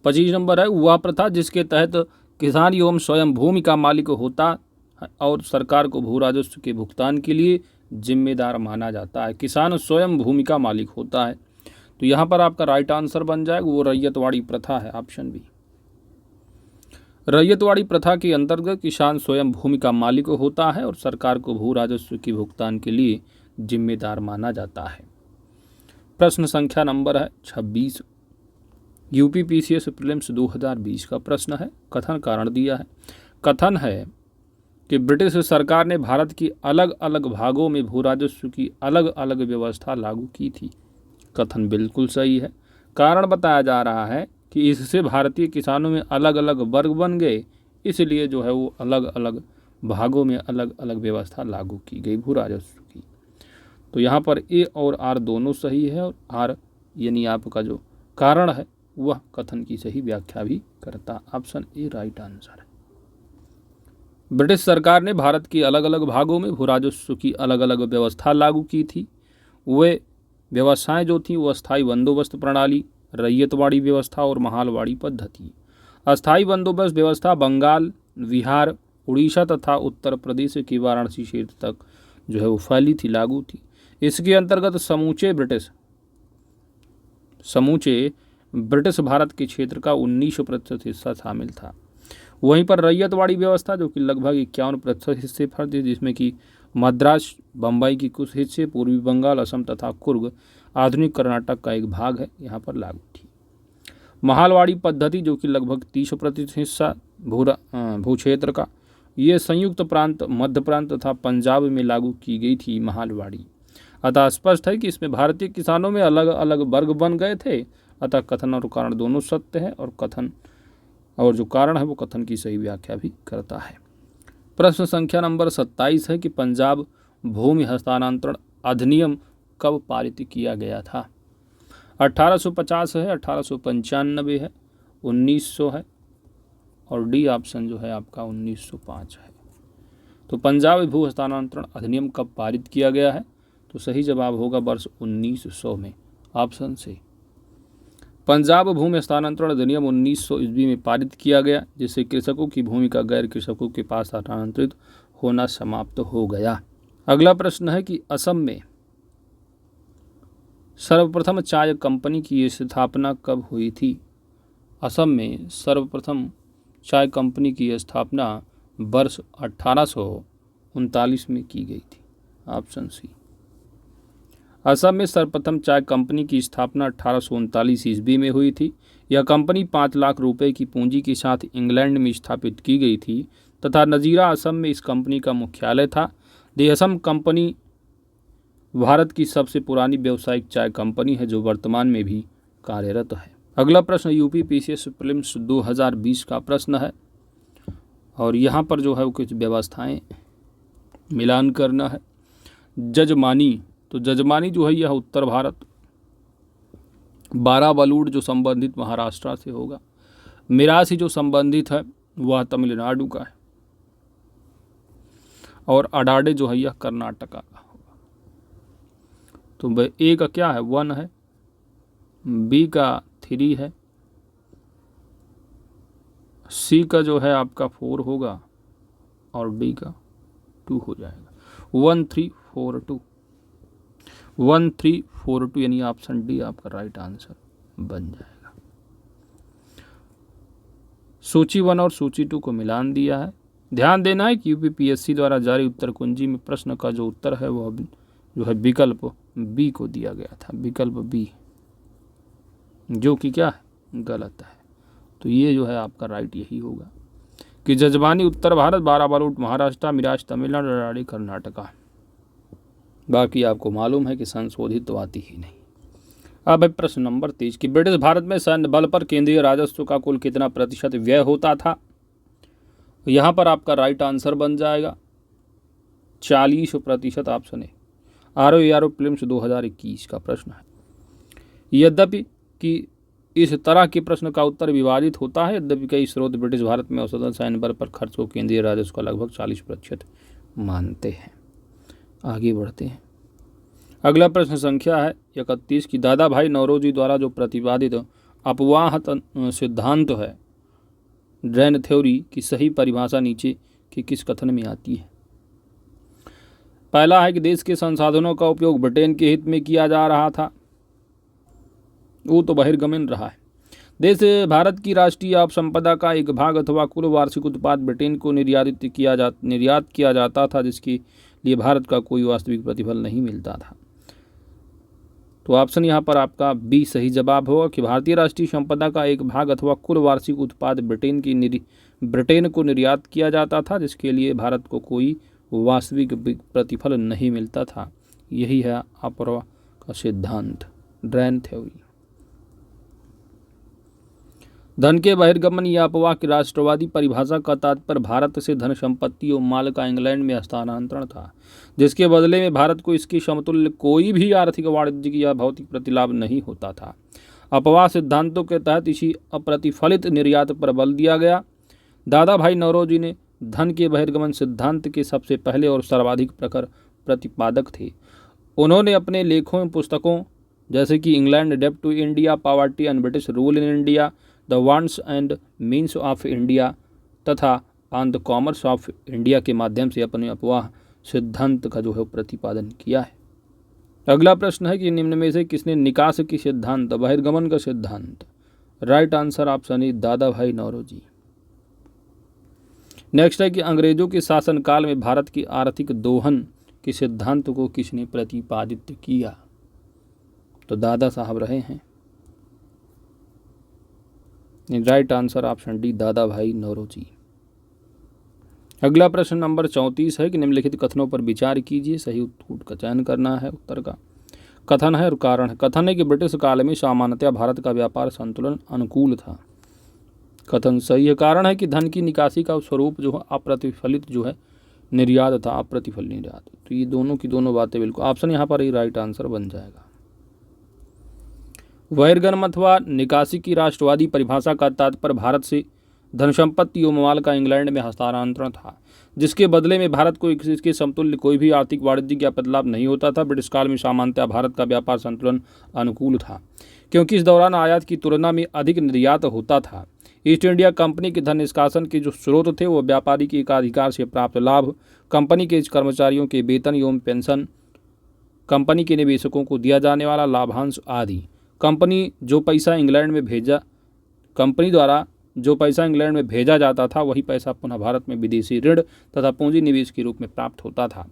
25 नंबर है, वह प्रथा जिसके तहत किसान एवं स्वयं भूमि का मालिक होता है और सरकार को भू राजस्व के भुगतान के लिए जिम्मेदार माना जाता है। किसान स्वयं भूमि का मालिक होता है, तो यहाँ पर आपका राइट आंसर बन जाएगा वो रैयतवाड़ी प्रथा है, ऑप्शन बी। रैयतवाड़ी प्रथा के अंतर्गत किसान स्वयं भूमि का मालिक होता है और सरकार को भू राजस्व के भुगतान के लिए जिम्मेदार माना जाता है। प्रश्न संख्या नंबर है 26, यूपीपीसीएस प्रीलिम्स 2020 का प्रश्न है। कथन कारण दिया है। कथन है कि ब्रिटिश सरकार ने भारत की अलग अलग भागों में भू राजस्व की अलग अलग व्यवस्था लागू की थी। कथन बिल्कुल सही है। कारण बताया जा रहा है कि इससे भारतीय किसानों में अलग अलग वर्ग बन गए, इसलिए जो है वो अलग अलग भागों में अलग अलग व्यवस्था लागू की गई भू राजस्व की। तो यहाँ पर ए और आर दोनों सही है, और आर यानी आपका जो कारण है वह कथन की सही व्याख्या भी करता। ऑप्शन ए राइट आंसर है। ब्रिटिश सरकार ने भारत के अलग अलग भागों में भू राजस्व की अलग अलग व्यवस्था लागू की थी। वे व्यवस्थाएं जो थीं वो अस्थायी बंदोबस्त प्रणाली, रैयतवाड़ी व्यवस्था और महालवाड़ी पद्धति। अस्थायी बंदोबस्त व्यवस्था बंगाल, बिहार, उड़ीसा तथा उत्तर प्रदेश के वाराणसी क्षेत्र तक जो है वो फैली थी, लागू थी। इसके अंतर्गत समूचे ब्रिटिश भारत के क्षेत्र का 19% हिस्सा शामिल था। वहीं पर रैयतवाड़ी व्यवस्था जो कि लगभग 51% हिस्से पर थी, जिसमें कि मद्रास, बम्बई की कुछ हिस्से, पूर्वी बंगाल, असम तथा कुर्ग, आधुनिक कर्नाटक का एक भाग है, यहाँ पर लागू थी। महालवाड़ी पद्धति जो कि लगभग 30% हिस्सा भू क्षेत्र का, ये संयुक्त प्रांत, मध्य प्रांत तथा पंजाब में लागू की गई थी महालवाड़ी। अतः स्पष्ट है कि इसमें भारतीय किसानों में अलग अलग वर्ग बन गए थे। अतः कथन और कारण दोनों सत्य है और कथन और जो कारण है वो कथन की सही व्याख्या भी करता है। प्रश्न संख्या नंबर 27 है कि पंजाब भूमि हस्तांतरण अधिनियम कब पारित किया गया था? 1850 है, 1895 है, 1900 है और डी ऑप्शन जो है आपका 1905 है। तो पंजाब भू हस्तांतरण अधिनियम कब पारित किया गया है? तो सही जवाब होगा वर्ष 1900 में, ऑप्शन सी। पंजाब भूमि हस्तांतरण अधिनियम 1900 ईस्वी में पारित किया गया, जिससे कृषकों की भूमि का गैर कृषकों के पास हस्तांतरित होना समाप्त हो गया। अगला प्रश्न है कि असम में सर्वप्रथम चाय कंपनी की स्थापना कब हुई थी? असम में सर्वप्रथम चाय कंपनी की स्थापना वर्ष 1839 में की गई थी, ऑप्शन सी। असम में सर्वप्रथम चाय कंपनी की स्थापना 1839 ईस्वी में हुई थी। यह कंपनी 5 लाख रुपए की पूंजी के साथ इंग्लैंड में स्थापित की गई थी तथा नजीरा असम में इस कंपनी का मुख्यालय था। द असम कंपनी भारत की सबसे पुरानी व्यावसायिक चाय कंपनी है जो वर्तमान में भी कार्यरत है। अगला प्रश्न यूपी पीसीएस प्रीलिम्स 2020 का प्रश्न है और यहाँ पर जो है वो कुछ व्यवस्थाएं मिलान करना है। जजमानी, तो जजमानी जो है यह उत्तर भारत, बाराबलूड जो संबंधित महाराष्ट्र से होगा, मिरासी जो संबंधित है वह तमिलनाडु का है और अडाडे जो है यह कर्नाटका का होगा। तो ए का क्या है? 1 है, बी का 3 है, सी का जो है आपका 4 होगा और डी का 2 हो जाएगा। 1 3 4 2, 1 3 4 2 यानी ऑप्शन डी आपका राइट आंसर बन जाएगा। सूची 1 और सूची 2 को मिलान दिया है। ध्यान देना है कि यूपीपीएससी द्वारा जारी उत्तर कुंजी में प्रश्न का जो उत्तर है वह जो है विकल्प बी को दिया गया था, विकल्प बी, जो कि क्या है? गलत है। तो ये जो है आपका राइट यही होगा कि जजमानी उत्तर भारत, बाराबलूड महाराष्ट्र, मिराज तमिलनाडु, अडाडी कर्नाटका। बाकी आपको मालूम है कि संशोधित तो आती ही नहीं। अब है प्रश्न नंबर 23 कि ब्रिटिश भारत में सैन्य बल पर केंद्रीय राजस्व का कुल कितना प्रतिशत व्यय होता था? यहाँ पर आपका राइट आंसर बन जाएगा 40%, ऑप्शन है। ROAR प्रीलिम्स 2021 का प्रश्न है। यद्यपि कि इस तरह के प्रश्न का उत्तर विवादित होता है, यद्यपि कई स्रोत ब्रिटिश भारत में औसतन सैन्य बल पर खर्च को केंद्रीय राजस्व का लगभग 40% मानते हैं। आगे बढ़ते हैं। अगला प्रश्न संख्या है 31 की दादा भाई नौरोजी द्वारा जो प्रतिपादित अपवाह सिद्धांत है, ड्रेन थ्योरी की सही परिभाषा नीचे के किस कथन में आती है? पहला है कि देश के संसाधनों का उपयोग ब्रिटेन के हित में किया जा रहा था, वो तो बहिर्गमन रहा है। देश भारत की राष्ट्रीय आप संपदा का एक भाग अथवा कुल वार्षिक उत्पाद ब्रिटेन को निर्यात किया जाता था, जिसके लिए भारत का कोई वास्तविक प्रतिफल नहीं मिलता था। तो ऑप्शन यहाँ पर आपका बी सही जवाब होगा कि भारतीय राष्ट्रीय संपदा का एक भाग अथवा कुल वार्षिक उत्पाद ब्रिटेन को निर्यात किया जाता था, जिसके लिए भारत को कोई वास्तविक प्रतिफल नहीं मिलता था। यही है अपवाह का सिद्धांत, ड्रेन थ्योरी। धन के बहिर्गमन या अपवाह की राष्ट्रवादी परिभाषा का तात्पर्य भारत से धन संपत्ति और माल का इंग्लैंड में हस्तांतरण था, जिसके बदले में भारत को इसके समतुल्य कोई भी आर्थिक, वाणिज्यिक या भौतिक प्रतिलाभ नहीं होता था। अपवाह सिद्धांतों के तहत इसी अप्रतिफलित निर्यात पर बल दिया गया। दादा भाई नौरोजी ने धन के बहिर्गमन सिद्धांत के सबसे पहले और सर्वाधिक प्रखर प्रतिपादक थे। उन्होंने अपने लेखों एवं पुस्तकों जैसे कि इंग्लैंड डेब्ट to India, poverty and British rule in India, the wants and means of India तथा on the commerce of India के माध्यम से अपने अपवाह सिद्धांत का जो है प्रतिपादन किया है। अगला प्रश्न है कि निम्न में से किसने निकास की सिद्धांत, बहिर्गमन का सिद्धांत? राइट आंसर ऑप्शन ए दादा भाई नौरोजी। नेक्स्ट है कि अंग्रेजों के शासनकाल में भारत की आर्थिक दोहन के सिद्धांत को किसने प्रतिपादित किया? तो दादा साहब रहे हैं। राइट आंसर ऑप्शन डी दादा भाई नौरोजी। अगला प्रश्न नंबर 34 है कि निम्नलिखित कथनों पर विचार कीजिए, सही उत्तर का चयन करना है। उत्तर का कथन है और कारण है। कथन है कि ब्रिटिश काल में सामान्यतः भारत का व्यापार संतुलन अनुकूल था। कथन सही है। कारण है कि धन की निकासी का स्वरूप जो है अप्रतिफलित जो है निर्यात था, अप्रतिफल निर्यात। तो ये दोनों की दोनों बातें बिल्कुल, ऑप्शन यहाँ पर ही राइट आंसर बन जाएगा। बहिर्गमन अथवा निकासी की राष्ट्रवादी परिभाषा का तात्पर्य भारत से धन संपत्ति एवं माल का इंग्लैंड में हस्तांतरण था, जिसके बदले में भारत को इसके समतुल्य कोई भी आर्थिक वाणिज्यिक या बदलाव नहीं होता था। ब्रिटिश काल में सामान्यतः भारत का व्यापार संतुलन अनुकूल था, क्योंकि इस दौरान आयात की तुलना में अधिक निर्यात होता था। ईस्ट इंडिया कंपनी के धन निष्कासन के जो स्रोत थे वो व्यापारी के एकाधिकार से प्राप्त लाभ, कंपनी के कर्मचारियों के वेतन एवं पेंशन, कंपनी के निवेशकों को दिया जाने वाला लाभांश आदि। कंपनी द्वारा जो पैसा इंग्लैंड में भेजा जाता था वही पैसा पुनः भारत में विदेशी ऋण तथा पूंजी निवेश के रूप में प्राप्त होता था।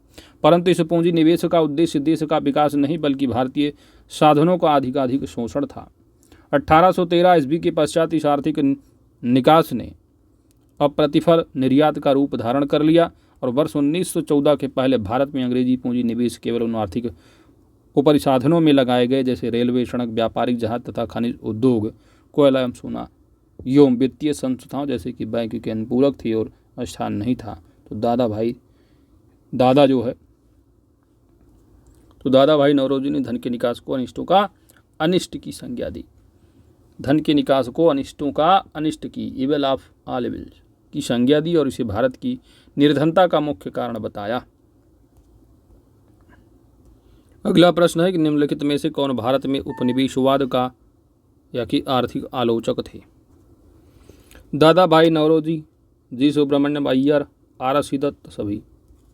परंतु इस पूंजी निवेश का उद्देश्य देश का विकास नहीं बल्कि भारतीय साधनों का अधिकाधिक शोषण था। 1813 ईस्वी के पश्चात इस आर्थिक निकास ने अप्रतिफल निर्यात का रूप धारण कर लिया और वर्ष 1914 के पहले भारत में अंग्रेजी पूंजी निवेश केवल उन आर्थिक उपरिसाधनों में लगाए गए जैसे रेलवे, सड़क, व्यापारिक जहाज तथा खनिज उद्योग, कोयला एवं सोना एवं वित्तीय संस्थाओं जैसे कि बैंक के अनुपूरक थी और स्थान नहीं था। तो दादा भाई नौरोजी ने धन के निकास को अनिष्टों का अनिष्ट की संज्ञा दी। धन के निकास को अनिष्टों का अनिष्ट की, इविल ऑफ ऑल इविल्स की संज्ञा दी और इसे भारत की निर्धनता का मुख्य कारण बताया। अगला प्रश्न है कि निम्नलिखित में से कौन भारत में उपनिवेशवाद का या कि आर्थिक आलोचक थे। दादा भाई नौरोजी, जी सुब्रमण्यम अय्यर, आर.सी. दत्त, सभी।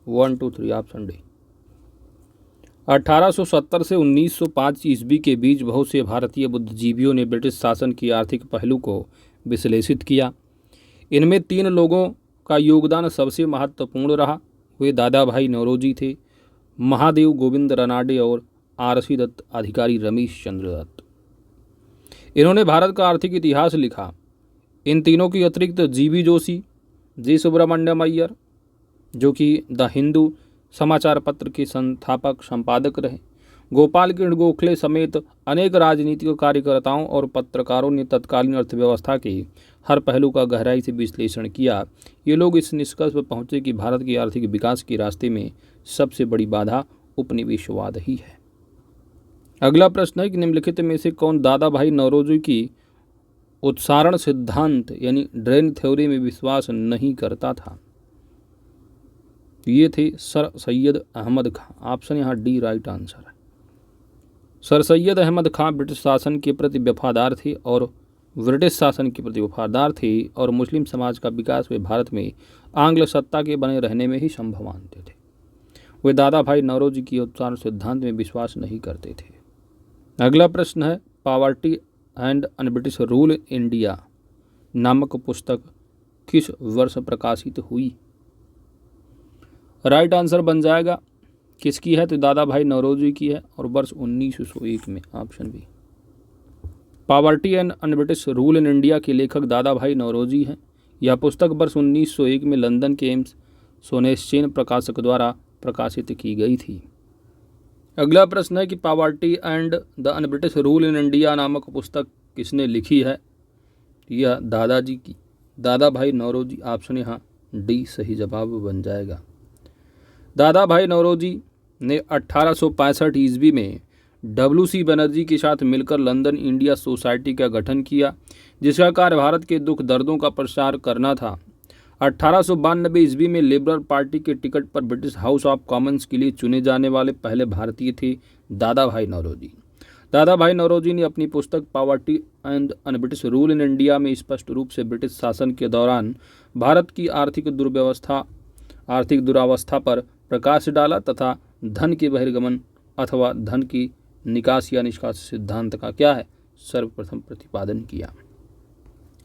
1, 2, 3 ऑप्शन डी। 1870 से 1905 ईस्वी के बीच बहुत से भारतीय बुद्धिजीवियों ने ब्रिटिश शासन की आर्थिक पहलू को विश्लेषित किया। इनमें 3 लोगों का योगदान सबसे महत्वपूर्ण रहा। वे दादा भाई नौरोजी थे, महादेव गोविंद रानडे और आर.सी. दत्त, अधिकारी रमेश चंद्र दत्त। इन्होंने भारत का आर्थिक इतिहास लिखा। इन तीनों की अतिरिक्त जीवी जोशी, जी सुब्रमण्यम अय्यर जो कि द हिंदू समाचार पत्र के संस्थापक संपादक रहे, गोपाल कृष्ण गोखले समेत अनेक राजनीतिक कार्यकर्ताओं और पत्रकारों ने तत्कालीन अर्थव्यवस्था के हर पहलू का गहराई से विश्लेषण किया। ये लोग इस निष्कर्ष पर पहुंचे कि भारत के आर्थिक विकास के रास्ते में सबसे बड़ी बाधा उपनिवेशवाद ही है। अगला प्रश्न है कि निम्नलिखित में से कौन दादा भाई नौरोजी की उत्सारण सिद्धांत यानी ड्रेन थ्योरी में विश्वास नहीं करता था। ये थे सर सैयद अहमद खां। ऑप्शन यहाँ डी राइट आंसर है। सर सैयद अहमद खां ब्रिटिश शासन के प्रति वफादार थे और मुस्लिम समाज का विकास वे भारत में आंग्ल सत्ता के बने रहने में ही संभव मानते थे। वे दादा भाई नौरोजी की उत्सारण सिद्धांत में विश्वास नहीं करते थे। अगला प्रश्न है poverty and un British rule in India नामक पुस्तक किस वर्ष प्रकाशित हुई। राइट आंसर बन जाएगा किसकी है, तो दादा भाई नौरोजी की है और वर्ष 1901 में। Option B. Poverty and un British rule in India के लेखक दादा भाई नौरोजी हैं। यह पुस्तक वर्ष 1901 में लंदन के एम्स सोनेस्चेन प्रकाशक द्वारा प्रकाशित की गई थी। अगला प्रश्न है कि poverty and the on British rule in India नामक पुस्तक किसने लिखी है। यह दादा भाई नौरोजी। ऑप्शन यहाँ डी सही जवाब बन जाएगा। दादा भाई नौरोजी ने 1865 ईस्वी में W.C. बनर्जी के साथ मिलकर लंदन इंडिया सोसाइटी का गठन किया, जिसका कार्य भारत के दुख दर्दों का प्रसार करना था। 1892 ईस्वी में लिबरल पार्टी के टिकट पर ब्रिटिश हाउस ऑफ कॉमन्स के लिए चुने जाने वाले पहले भारतीय थे दादा भाई नौरोजी। दादा भाई नौरोजी ने अपनी पुस्तक poverty and un British rule in India में स्पष्ट रूप से ब्रिटिश शासन के दौरान भारत की आर्थिक दुरावस्था पर प्रकाश डाला तथा धन के बहिर्गमन अथवा धन की निकास या निष्कास सिद्धांत का क्या है सर्वप्रथम प्रतिपादन किया।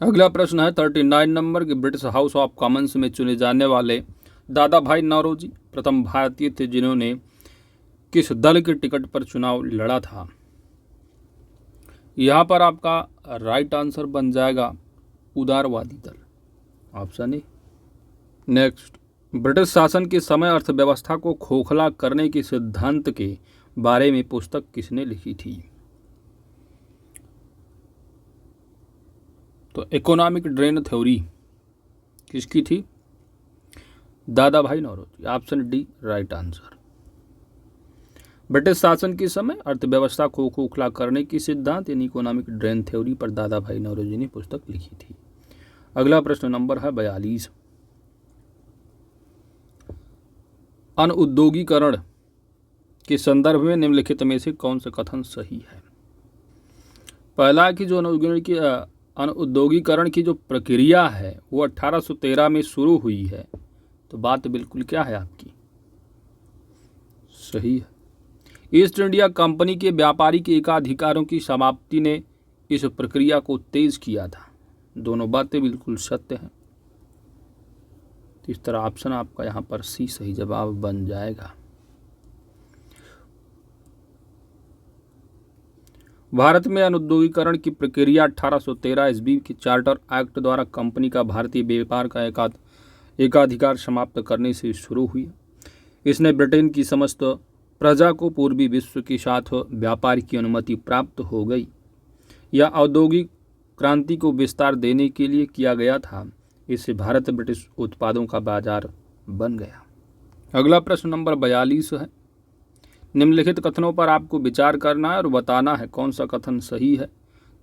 अगला प्रश्न है 39 नंबर के ब्रिटिश हाउस ऑफ कॉमन्स में चुने जाने वाले दादा भाई नौरोजी प्रथम भारतीय थे जिन्होंने किस दल के टिकट पर चुनाव लड़ा था। यहाँ पर आपका राइट आंसर बन जाएगा उदारवादी दल। Option A. नेक्स्ट ब्रिटिश शासन के समय अर्थव्यवस्था को खोखला करने के सिद्धांत के बारे में पुस्तक किसने लिखी थी? तो इकोनॉमिक ड्रेन थ्योरी किसकी थी? Dadabhai Naoroji. Option D right answer. British शासन के समय अर्थव्यवस्था को खोखला करने की सिद्धांत यानी इकोनॉमिक ड्रेन थ्योरी पर दादा भाई नौरोजी ने पुस्तक लिखी थी। अगला प्रश्न नंबर है 42। अनुद्योगीकरण के संदर्भ में निम्नलिखित में से कौन सा कथन सही है? पहला कि जो अनुद्योगीकरण की जो प्रक्रिया है वो 1813 में शुरू हुई है, तो बात बिल्कुल क्या है आपकी? सही है। ईस्ट इंडिया कंपनी के व्यापारिक एकाधिकारों की समाप्ति ने इस प्रक्रिया को तेज किया था। दोनों बातें बिल्कुल सत्य हैं। इस तरह ऑप्शन आपका यहाँ पर सी सही जवाब बन जाएगा। भारत में अनुद्योगीकरण की प्रक्रिया 1813 ईस्वी के चार्टर एक्ट द्वारा कंपनी का भारतीय व्यापार का एकाधिकार समाप्त करने से शुरू हुई। इसने ब्रिटेन की समस्त प्रजा को पूर्वी विश्व के साथ व्यापार की अनुमति प्राप्त हो गई। यह औद्योगिक क्रांति को विस्तार देने के लिए किया गया था। इससे भारत ब्रिटिश उत्पादों का बाजार बन गया। अगला प्रश्न नंबर 42 है। निम्नलिखित कथनों पर आपको विचार करना है और बताना है कौन सा कथन सही है।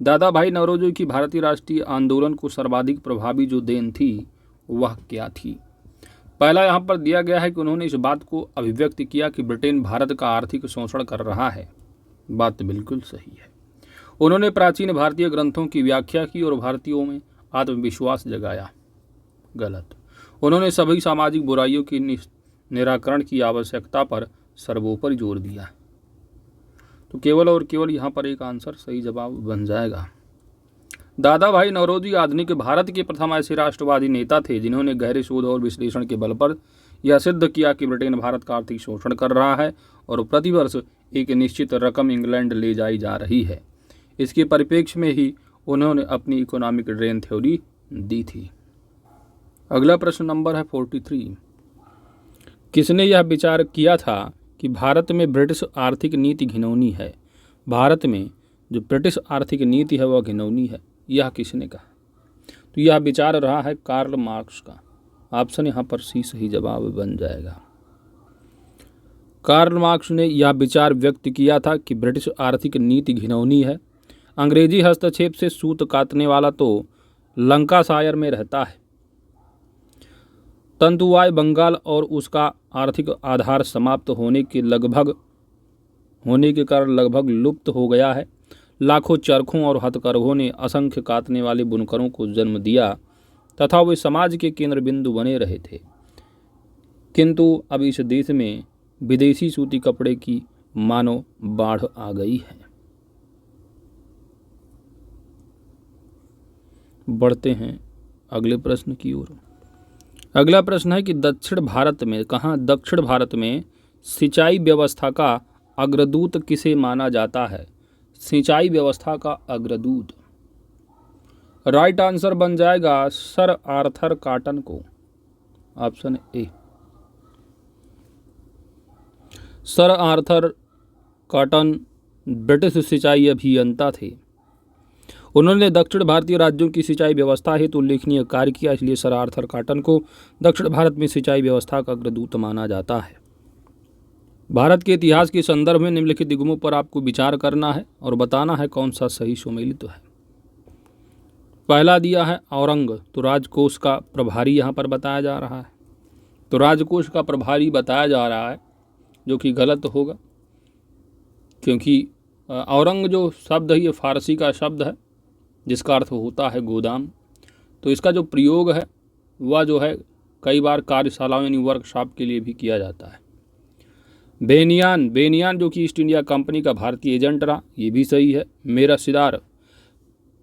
दादा भाई नौरोजी की भारतीय राष्ट्रीय आंदोलन को सर्वाधिक प्रभावी जो देन थी वह क्या थी? पहला यहाँ पर दिया गया है कि उन्होंने इस बात को अभिव्यक्त किया कि ब्रिटेन भारत का आर्थिक शोषण कर रहा है। बात बिल्कुल सही है। उन्होंने प्राचीन भारतीय ग्रंथों की व्याख्या की और भारतीयों में आत्मविश्वास जगाया। गलत। उन्होंने सभी सामाजिक बुराइयों के निराकरण की आवश्यकता पर सर्वोपरि जोर दिया। तो केवल और केवल यहाँ पर एक आंसर सही जवाब बन जाएगा। दादा भाई नौरोजी आधुनिक भारत के प्रथम ऐसे राष्ट्रवादी नेता थे जिन्होंने गहरे शोध और विश्लेषण के बल पर यह सिद्ध किया कि ब्रिटेन भारत का आर्थिक शोषण कर रहा है और प्रतिवर्ष एक निश्चित रकम इंग्लैंड ले जाई जा रही है। इसके परिप्रेक्ष्य में ही उन्होंने अपनी इकोनॉमिक ड्रेन थ्योरी दी थी। अगला प्रश्न नंबर है 43। किसने यह विचार किया था कि भारत में ब्रिटिश आर्थिक नीति घिनौनी है? भारत में जो ब्रिटिश आर्थिक नीति है वह घिनौनी है, यह किसने कहा? तो यह विचार रहा है कार्ल मार्क्स का। ऑप्शन यहाँ पर सी सही जवाब बन जाएगा। कार्ल मार्क्स ने यह विचार व्यक्त किया था कि ब्रिटिश आर्थिक नीति घिनौनी है। अंग्रेजी हस्तक्षेप से सूत काटने वाला तो लंकाशायर में रहता है। तंतुवाय बंगाल और उसका आर्थिक आधार समाप्त होने के कारण लगभग लुप्त हो गया है। लाखों चरखों और हथकरघों ने असंख्य काटने वाले बुनकरों को जन्म दिया तथा वे समाज के केंद्र बिंदु बने रहे थे। किंतु अब इस देश में विदेशी सूती कपड़े की मानो बाढ़ आ गई है। बढ़ते हैं अगले प्रश्न की ओर। अगला प्रश्न है कि दक्षिण भारत में सिंचाई व्यवस्था का अग्रदूत किसे माना जाता है? सिंचाई व्यवस्था का अग्रदूत राइट आंसर बन जाएगा सर आर्थर कॉटन को। Option A. Sir Arthur cotton British सिंचाई अभियंता थे। उन्होंने दक्षिण भारतीय राज्यों की सिंचाई व्यवस्था हेतु उल्लेखनीय कार्य किया, इसलिए सर आर्थर कॉटन को दक्षिण भारत में सिंचाई व्यवस्था का अग्रदूत माना जाता है। भारत के इतिहास के संदर्भ में निम्नलिखित निगमों पर आपको विचार करना है और बताना है कौन सा सही सुमेलित है। पहला दिया है औरंग, तो राजकोष का प्रभारी यहाँ पर बताया जा रहा है। तो राजकोष का प्रभारी बताया जा रहा है, जो कि गलत होगा, क्योंकि औरंग जो शब्द है ये फारसी का शब्द है जिसका अर्थ होता है गोदाम। तो इसका जो प्रयोग है वह जो है कई बार कार्यशालाओं यानी वर्कशॉप के लिए भी किया जाता है। बेनियान जो कि ईस्ट इंडिया कंपनी का भारतीय एजेंट रहा, ये भी सही है। मिरासीदार,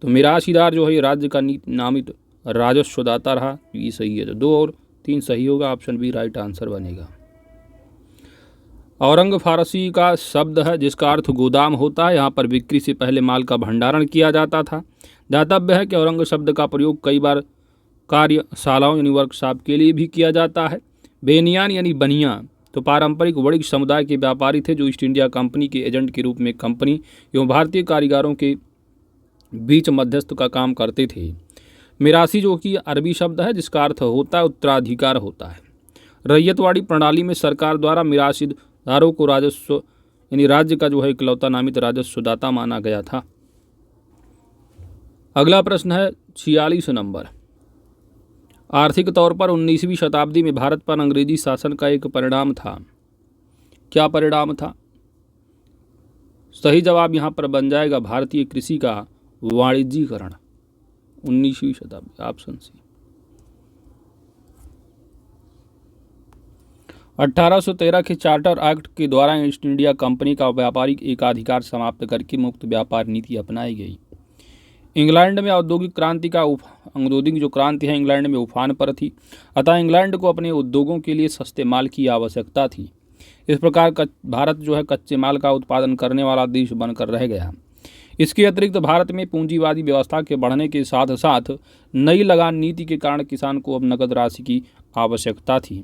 तो मिरासीदार जो है ये राज्य का नामित राजस्वदाता रहा, ये सही है। तो 2 और 3 सही होगा, ऑप्शन बी राइट आंसर बनेगा। औरंग फारसी का शब्द है जिसका अर्थ गोदाम होता है। यहाँ पर बिक्री से पहले माल का भंडारण किया जाता था। दातव्य है कि औरंग शब्द का प्रयोग कई बार कार्यशालाओं यानी वर्कशॉप के लिए भी किया जाता है। बेनियान यानी बनिया तो पारंपरिक वणिक समुदाय के व्यापारी थे जो ईस्ट इंडिया कंपनी के एजेंट के रूप में कंपनी एवं भारतीय कारीगरों के बीच मध्यस्थ का काम करते थे। मिरासी जो कि अरबी शब्द है जिसका अर्थ होता है उत्तराधिकार होता है। रैयतवाड़ी प्रणाली में सरकार द्वारा मिरासीदारों को राजस्व यानी राज्य का जो है इकलौता नामित राजस्व दाता माना गया था। अगला प्रश्न है 46 नंबर। आर्थिक तौर पर 19वीं शताब्दी में भारत पर अंग्रेजी शासन का एक परिणाम था। क्या परिणाम था? सही जवाब यहाँ पर बन जाएगा भारतीय कृषि का वाणिज्यीकरण। 19वीं शताब्दी ऑप्शन सी। 1813 के चार्टर एक्ट के द्वारा ईस्ट इंडिया कंपनी का व्यापारिक एकाधिकार समाप्त करके मुक्त व्यापार नीति अपनाई गई। इंग्लैंड में औद्योगिक क्रांति का औद्योगिक जो क्रांति है इंग्लैंड में उफान पर थी, अतः इंग्लैंड को अपने उद्योगों के लिए सस्ते माल की आवश्यकता थी। इस प्रकार भारत जो है कच्चे माल का उत्पादन करने वाला देश बनकर रह गया। इसके अतिरिक्त भारत में पूंजीवादी व्यवस्था के बढ़ने के साथ साथ नई लगान नीति के कारण किसान को अब नकद राशि की आवश्यकता थी।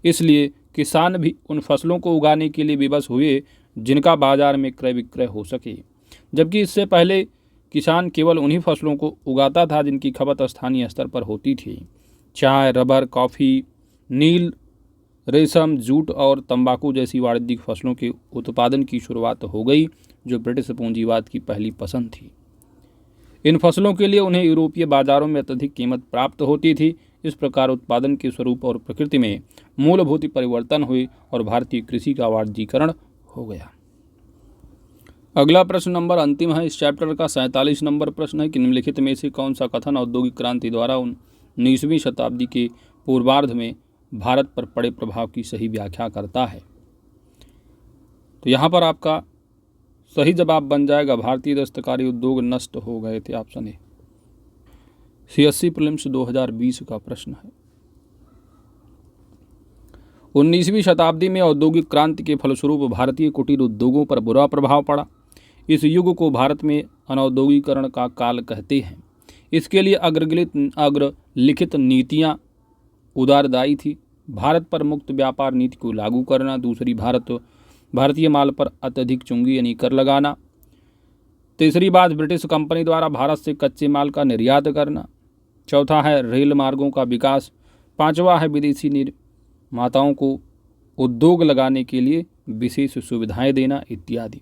इसलिए किसान भी उन फसलों को उगाने के लिए विवश हुए जिनका बाजार में क्रय विक्रय हो सके, जबकि इससे पहले किसान केवल उन्हीं फसलों को उगाता था जिनकी खपत स्थानीय स्तर पर होती थी। चाय, रबर, कॉफ़ी, नील, रेशम, जूट और तंबाकू जैसी वाणिज्यिक फसलों के उत्पादन की शुरुआत हो गई जो ब्रिटिश पूंजीवाद की पहली पसंद थी। इन फसलों के लिए उन्हें यूरोपीय बाजारों में अत्यधिक कीमत प्राप्त होती थी। इस प्रकार उत्पादन के स्वरूप और प्रकृति में मूलभूत परिवर्तन हुए और भारतीय कृषि का वाणिज्यीकरण हो गया। अगला प्रश्न नंबर अंतिम है इस चैप्टर का 47 नंबर प्रश्न है कि निम्नलिखित में से कौन सा कथन औद्योगिक क्रांति द्वारा 19वीं शताब्दी के पूर्वार्ध में भारत पर पड़े प्रभाव की सही व्याख्या करता है। तो यहाँ पर आपका सही जवाब बन जाएगा भारतीय दस्तकारी उद्योग नष्ट हो गए थे, ऑप्शन ए। CSC प्रीलिम्स 2020 का प्रश्न है। 19वीं शताब्दी में औद्योगिक क्रांति के फलस्वरूप भारतीय कुटीर उद्योगों पर बुरा प्रभाव पड़ा। इस युग को भारत में अनौद्योगिकरण का काल कहते हैं। इसके लिए अग्रलिखित नीतियाँ उदारदायी थी। भारत पर मुक्त व्यापार नीति को लागू करना, दूसरी भारतीय माल पर अत्यधिक चुंगी यानी कर लगाना, तीसरी बात ब्रिटिश कंपनी द्वारा भारत से कच्चे माल का निर्यात करना, चौथा है रेल मार्गों का विकास, पांचवा है विदेशी निर्माताओं को उद्योग लगाने के लिए विशेष सुविधाएं देना इत्यादि।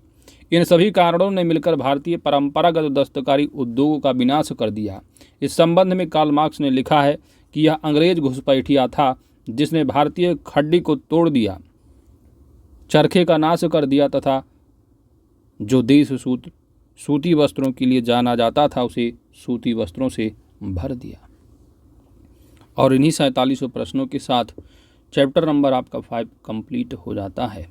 इन सभी कारणों ने मिलकर भारतीय परंपरागत दस्तकारी उद्योगों का विनाश कर दिया। इस संबंध में कार्ल मार्क्स ने लिखा है कि यह अंग्रेज घुसपैठिया था जिसने भारतीय खड्डी को तोड़ दिया, चरखे का नाश कर दिया तथा जो देश सूती वस्त्रों के लिए जाना जाता था उसे सूती वस्त्रों से भर दिया। और इन्हीं 47 प्रश्नों के साथ चैप्टर नंबर आपका 5 कंप्लीट हो जाता है।